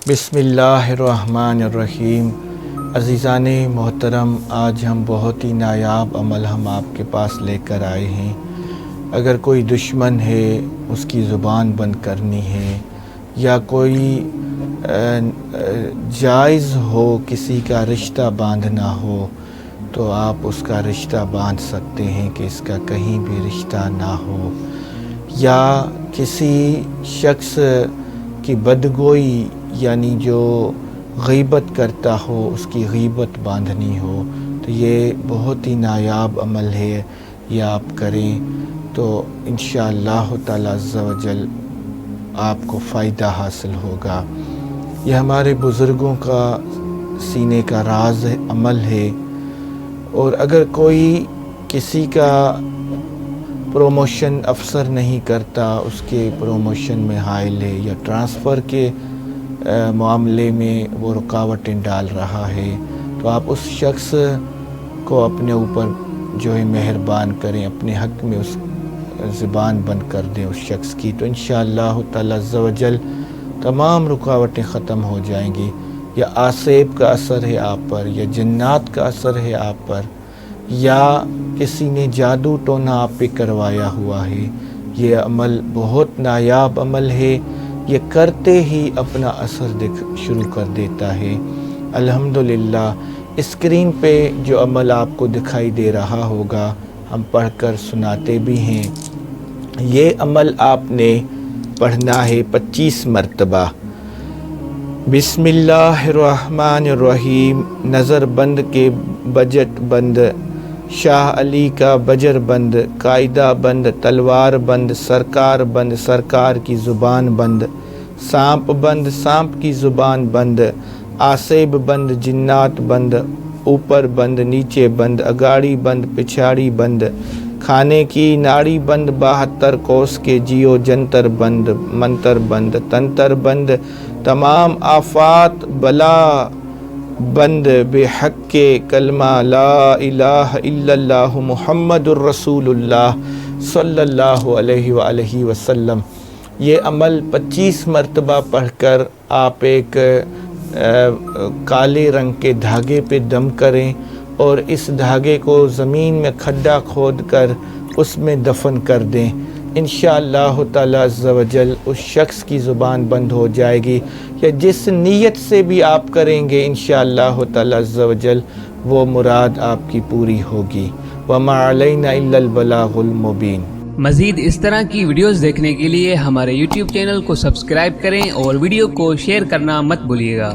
بسم اللہ الرحمن الرحیم۔ عزیزان محترم، آج ہم بہت ہی نایاب عمل ہم آپ کے پاس لے کر آئے ہیں۔ اگر کوئی دشمن ہے، اس کی زبان بند کرنی ہے، یا کوئی جائز ہو کسی کا رشتہ باندھنا ہو، تو آپ اس کا رشتہ باندھ سکتے ہیں کہ اس کا کہیں بھی رشتہ نہ ہو، یا کسی شخص کی بدگوئی یعنی جو غیبت کرتا ہو اس کی غیبت باندھنی ہو، تو یہ بہت ہی نایاب عمل ہے، یہ آپ کریں تو انشاءاللہ تعالی عز و جل آپ کو فائدہ حاصل ہوگا۔ یہ ہمارے بزرگوں کا سینے کا راز عمل ہے، اور اگر کوئی کسی کا پروموشن افسر نہیں کرتا، اس کے پروموشن میں حائل ہے، یا ٹرانسفر کے معاملے میں وہ رکاوٹیں ڈال رہا ہے، تو آپ اس شخص کو اپنے اوپر جو ہے مہربان کریں، اپنے حق میں اس زبان بند کر دیں اس شخص کی، تو انشاءاللہ تعالی عز و جل تمام رکاوٹیں ختم ہو جائیں گی۔ یا آسیب کا اثر ہے آپ پر، یا جنات کا اثر ہے آپ پر، یا کسی نے جادو ٹونا آپ پہ کروایا ہوا ہے، یہ عمل بہت نایاب عمل ہے، یہ کرتے ہی اپنا اثر شروع کر دیتا ہے۔ الحمدللہ اسکرین پہ جو عمل آپ کو دکھائی دے رہا ہوگا، ہم پڑھ کر سناتے بھی ہیں۔ یہ عمل آپ نے پڑھنا ہے 25 مرتبہ۔ بسم اللہ الرحمن الرحیم۔ نظر بند کے بجٹ بند، شاہ علی کا بجر بند، قاعدہ بند، تلوار بند، سرکار بند، سرکار کی زبان بند، سانپ بند، سانپ کی زبان بند، آسیب بند، جنات بند، اوپر بند، نیچے بند، اگاڑی بند، پچھاڑی بند، کھانے کی ناڑی بند، 72 کوس کے جیو جنتر بند، منتر بند، تنتر بند، تمام آفات بلا بند، بے حق کے کلمہ لا الہ الا اللہ محمد الرسول اللہ صلی اللہ علیہ وآلہ وسلم۔ یہ عمل 25 مرتبہ پڑھ کر آپ ایک کالے رنگ کے دھاگے پہ دم کریں، اور اس دھاگے کو زمین میں کھڈا کھود کر اس میں دفن کر دیں۔ انشاءاللہ تعالی عز و جل اس شخص کی زبان بند ہو جائے گی، یا جس نیت سے بھی آپ کریں گے انشاءاللہ تعالی عز و جل وہ مراد آپ کی پوری ہوگی۔ وَمَا عَلَيْنَا إِلَّا الْبَلَاغُ الْمُبِينُ۔ مزید اس طرح کی ویڈیوز دیکھنے کے لیے ہمارے YouTube چینل کو سبسکرائب کریں اور ویڈیو کو شیئر کرنا مت بھولیے گا۔